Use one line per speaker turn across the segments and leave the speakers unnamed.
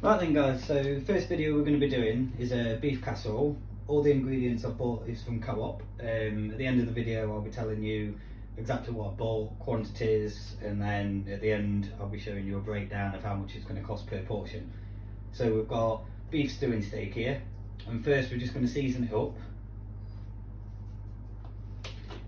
Right then guys, so first video we're going to be doing is a beef casserole. All the ingredients I've bought is from Co-op. At the end of the video I'll be telling you exactly what I bought, quantities, and then at the end I'll be showing you a breakdown of how much it's going to cost per portion. So we've got beef stewing steak here, and first we're just going to season it up.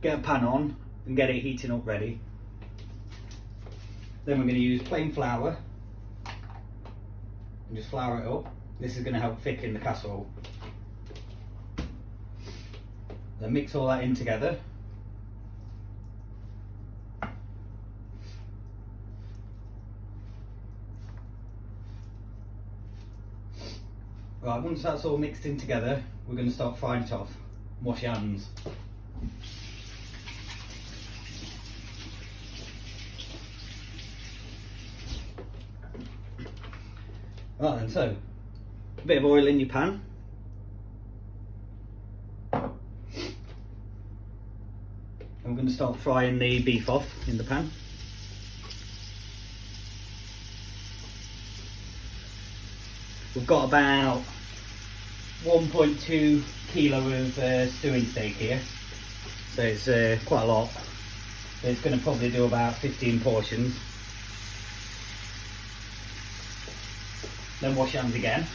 Get a pan on and get it heating up ready. Then we're going to use plain flour and just flour it up. This is going to help thicken the casserole. Then mix all that in together. Right, once that's all mixed in together, we're going to start frying it off. Wash your hands. Right then, so a bit of oil in your pan. And we're going to start frying the beef off in the pan. We've got about 1.2 kilo of stewing steak here, so it's quite a lot. So it's going to probably do about 15 portions. Then wash your hands again.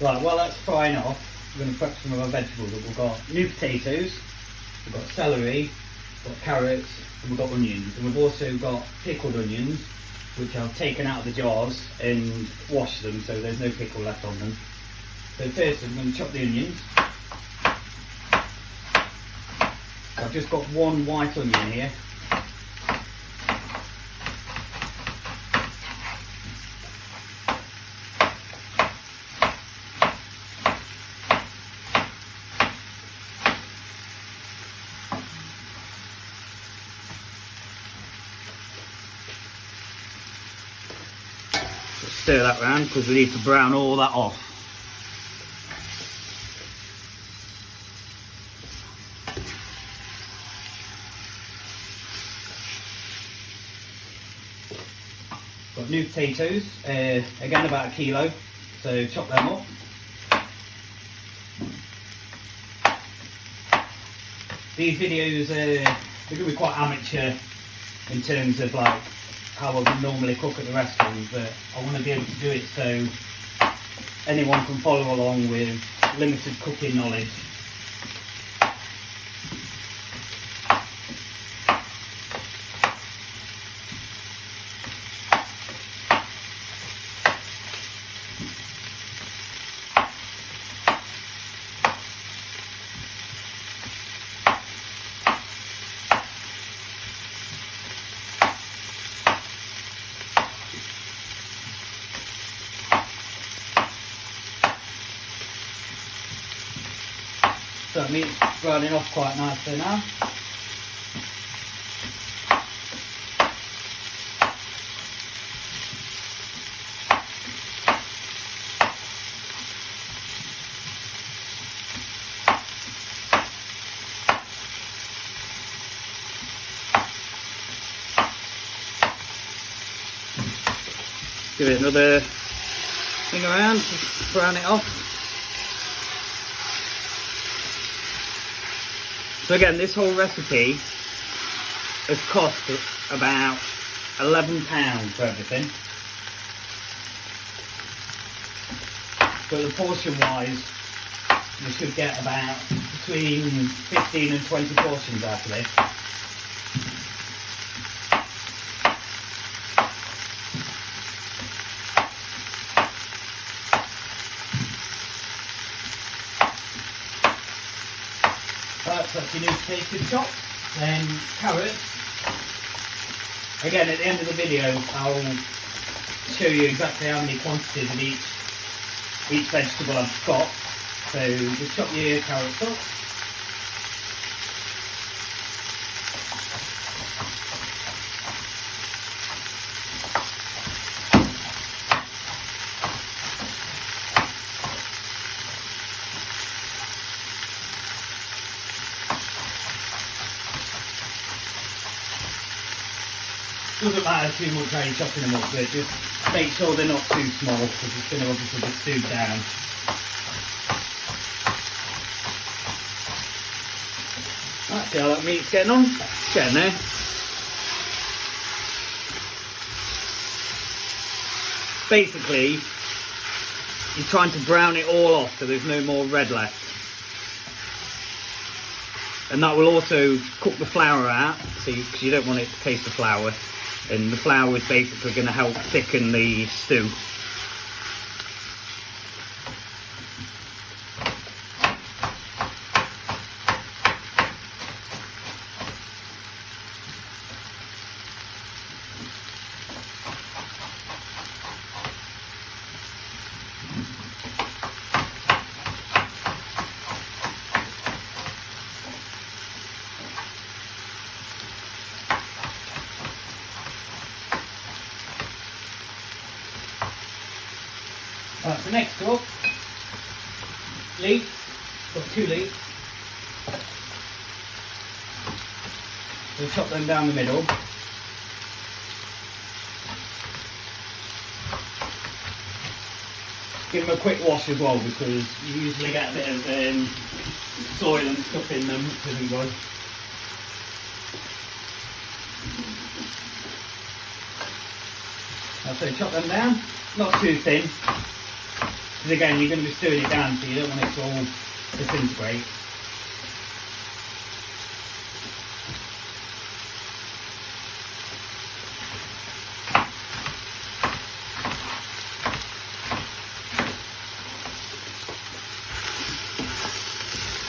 Right, while that's frying off, we're going to prep some of our vegetables. We've got new potatoes, we've got celery, we've got carrots, and we've got onions. And we've also got pickled onions, which I've taken out of the jars and washed them so there's no pickle left on them. So first I'm going to chop the onions. I've just got one white onion here. Just stir that round because we need to brown all that off. Got new potatoes, again about a kilo, so chop them up. These videos they're going to be quite amateur in terms of like how I would normally cook at the restaurant, but I want to be able to do it so anyone can follow along with limited cooking knowledge. So the meat's browning off quite nicely now. Give it another thing around to brown it off. So again, this whole recipe has cost about £11 for everything. But the portion wise, you should get about between 15 and 20 portions out of this. That's your new potato chopped. Then carrots. Again, at the end of the video, I'll show you exactly how many quantities of each vegetable I've got. So just chop your carrots up. Doesn't matter too much how you're chopping them up, but just make sure they're not too small because it's going to obviously be stewed down. Right, see how that meat's getting on? It's getting there. Basically, you're trying to brown it all off so there's no more red left. And that will also cook the flour out, because you don't want it to taste the flour. And the flour is basically going to help thicken the stew. Right, so next up, leeks. Got 2 leeks. We'll chop them down the middle. Give them a quick wash as well because you usually get a bit of soil and stuff in them, which isn't good. So chop them down, not too thin. Because again, you're going to be stewing it down, so you don't want it to all disintegrate.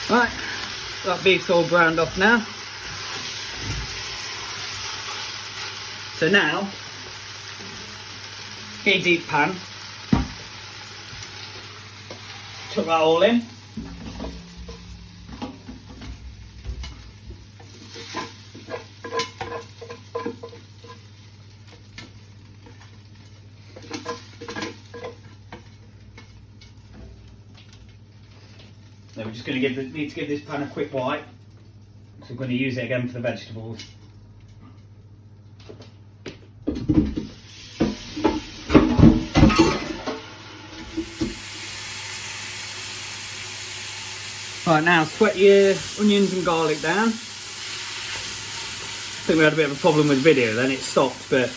Right, that beef's all browned off now. So now, get a deep pan. Chuck that all in. Then we're just going to need to give this pan a quick wipe. So we're going to use it again for the vegetables. Right, now sweat your onions and garlic down. I think we had a bit of a problem with the video then, it stopped, but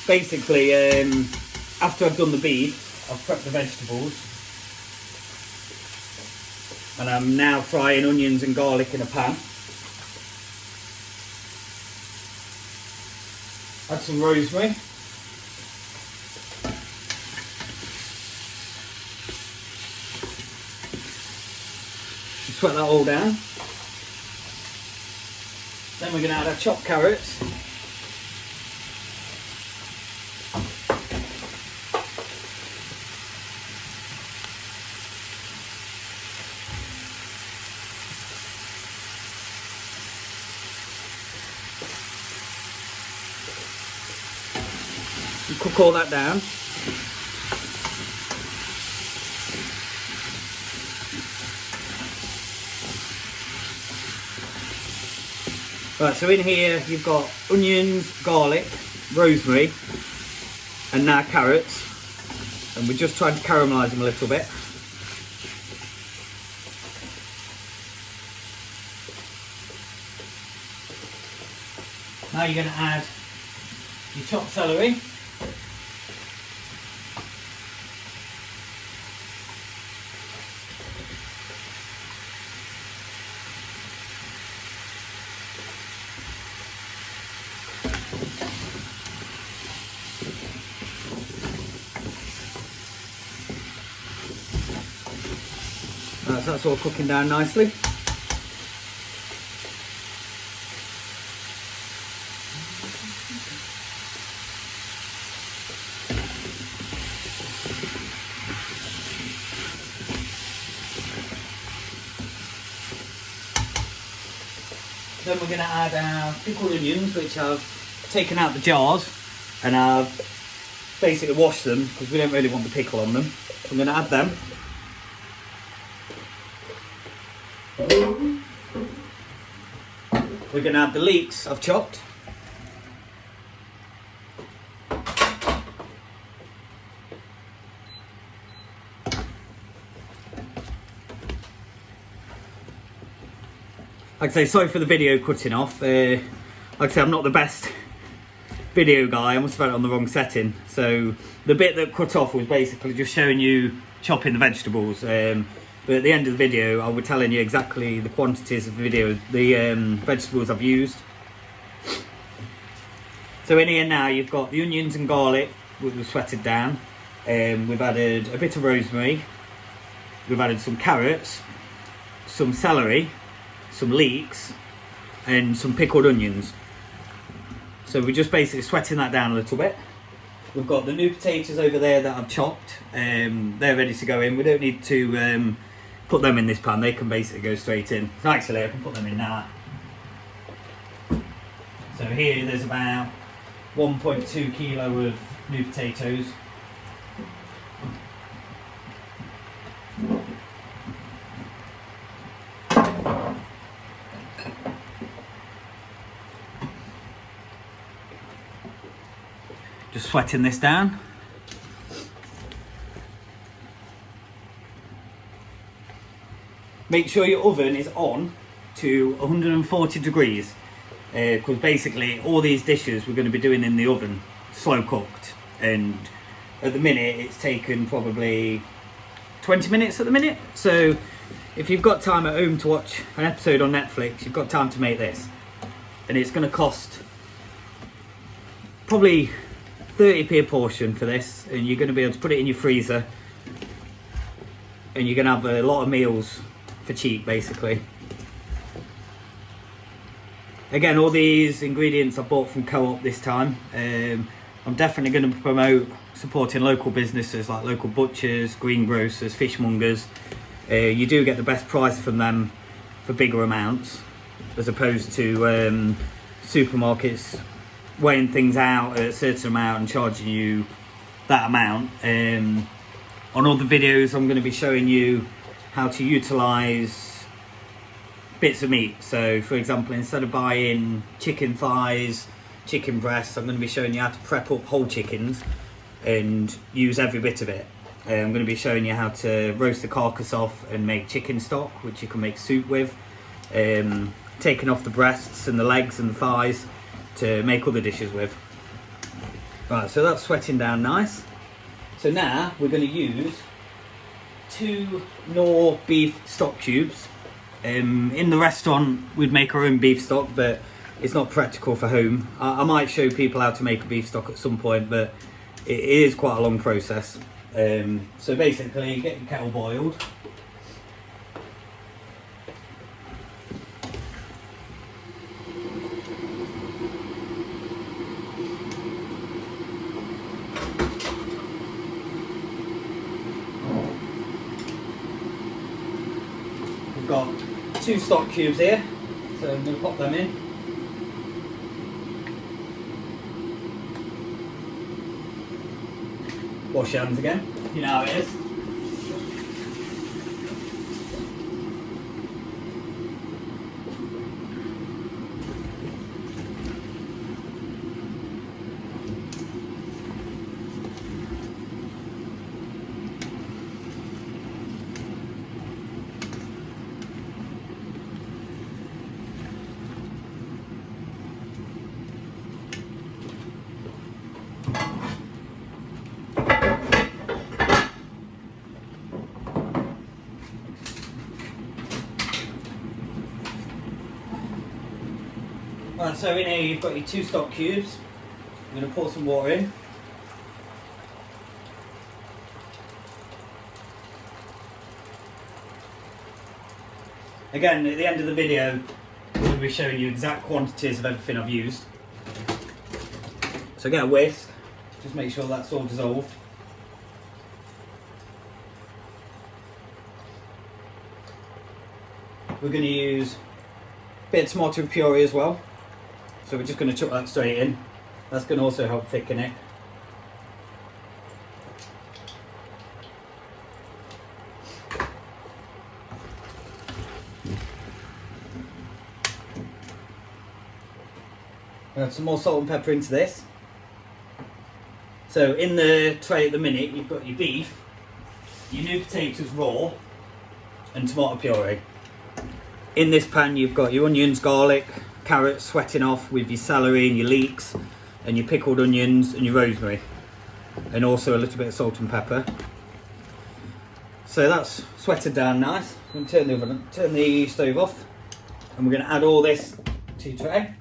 basically after I've done the beef, I've prepped the vegetables and I'm now frying onions and garlic in a pan. Add some rosemary. Sweat that all down. Then we're going to add our chopped carrots. And cook all that down. Right, so in here you've got onions, garlic, rosemary, and now carrots, and we're just trying to caramelise them a little bit. Now you're going to add your chopped celery. So that's all cooking down nicely. Then we're going to add our pickled onions, which I've taken out the jars and I've basically washed them because we don't really want the pickle on them. So I'm going to add them. We're going to add the leeks I've chopped. Like I say, sorry for the video cutting off. Like I say, I'm not the best video guy. I must have had it on the wrong setting. So the bit that cut off was basically just showing you chopping the vegetables. But at the end of the video, I'll be telling you exactly the quantities of the vegetables I've used. So in here now, you've got the onions and garlic, which we've sweated down. We've added a bit of rosemary. We've added some carrots, some celery, some leeks, and some pickled onions. So we're just basically sweating that down a little bit. We've got the new potatoes over there that I've chopped. They're ready to go in. We don't need to put them in this pan. They can basically go straight in. So actually, I can put them in now. So here there's about 1.2 kilo of new potatoes. Just sweating this down. Make sure your oven is on to 140 degrees because basically all these dishes we're going to be doing in the oven, slow cooked, and at the minute it's taken probably 20 minutes at the minute. So if you've got time at home to watch an episode on Netflix, you've got time to make this, and it's going to cost probably 30p a portion for this, and you're going to be able to put it in your freezer, and you're going to have a lot of meals for cheap basically. Again, all these ingredients I bought from Co-op this time. I'm definitely going to promote supporting local businesses like local butchers, greengrocers, fishmongers. You do get the best price from them for bigger amounts, as opposed to supermarkets weighing things out at a certain amount and charging you that amount. On all the videos I'm going to be showing you how to utilise bits of meat. So for example, instead of buying chicken thighs, chicken breasts, I'm going to be showing you how to prep up whole chickens and use every bit of it. I'm going to be showing you how to roast the carcass off and make chicken stock, which you can make soup with. Taking off the breasts and the legs and the thighs to make other dishes with. Right, so that's sweating down nice. So now we're going to use 2 knor beef stock cubes. In the restaurant we'd make our own beef stock, but it's not practical for home. I might show people how to make a beef stock at some point, but it is quite a long process. So basically, get your kettle boiled. We've got 2 stock cubes here, so I'm going to pop them in. Wash your hands again, you know how it is. Right, so in here you've got your 2 stock cubes. I'm going to pour some water in. Again, at the end of the video, I'm going to be showing you exact quantities of everything I've used. So get a whisk, just make sure that's all dissolved. We're going to use a bit of tomato puree as well. So we're just going to chuck that straight in. That's going to also help thicken it. Add some more salt and pepper into this. So in the tray at the minute you've got your beef, your new potatoes raw, and tomato puree. in this pan you've got your onions, garlic, carrots sweating off with your celery and your leeks and your pickled onions and your rosemary, and also a little bit of salt and pepper. So that's sweated down nice. I'm going to turn the stove off, and we're going to add all this to your tray.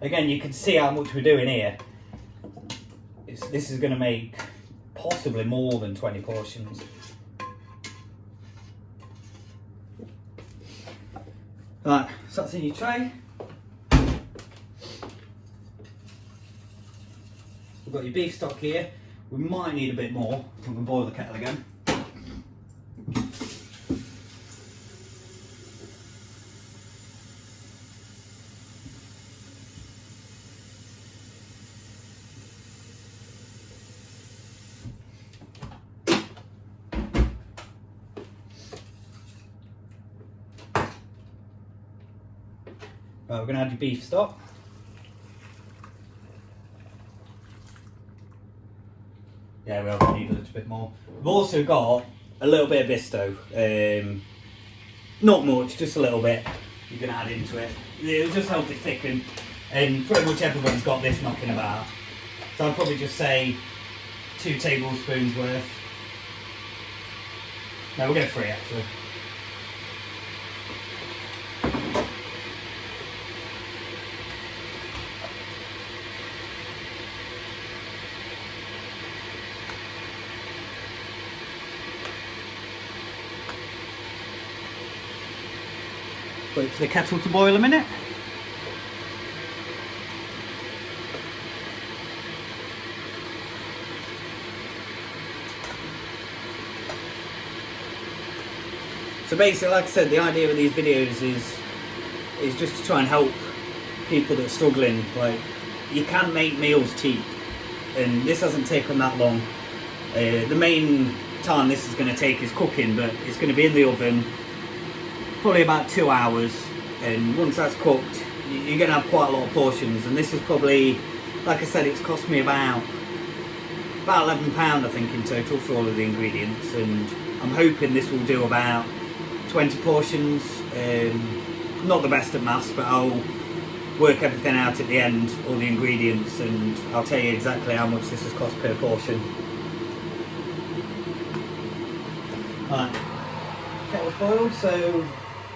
Again, you can see how much we're doing here. This is going to make possibly more than 20 portions. Right, so that's in your tray. We've got your beef stock here. We might need a bit more. I'm going to boil the kettle again. Right, we're going to add your beef stock. Yeah, we will need a little bit more. We've also got a little bit of Bisto. Not much, just a little bit. You can add into it. It'll just help it thicken. And pretty much everyone's got this knocking about. So I'd probably just say 2 tablespoons worth. No, we'll go 3 actually. Wait for the kettle to boil a minute. So basically, like I said, the idea of these videos is just to try and help people that are struggling. Like, you can make meals cheap, and this hasn't taken that long. The main time this is going to take is cooking, but it's going to be in the oven probably about 2 hours, and once that's cooked you're going to have quite a lot of portions. And this is probably, like I said, it's cost me about £11 I think in total for all of the ingredients, and I'm hoping this will do about 20 portions. Not the best at maths, but I'll work everything out at the end, all the ingredients, and I'll tell you exactly how much this has cost per portion. Right, kettle's boiled, so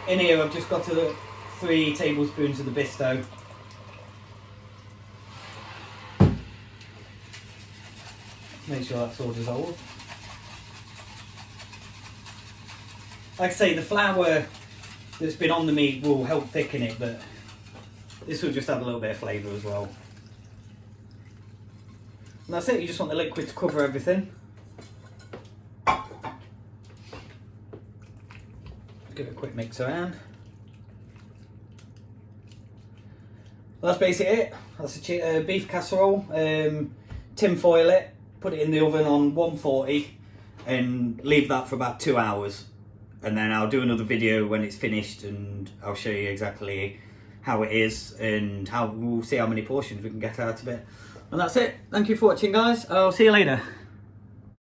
in here I've just got 3 tablespoons of the Bisto. Make sure that's all dissolved. Like I say, the flour that's been on the meat will help thicken it, but this will just add a little bit of flavour as well. And that's it, you just want the liquid to cover everything. Give it a quick mix around. Well, that's basically it. That's a beef casserole. Tin foil it, put it in the oven on 140 and leave that for about 2 hours. And then I'll do another video when it's finished, and I'll show you exactly how it is and we'll see how many portions we can get out of it. And that's it. Thank you for watching, guys. I'll see you later.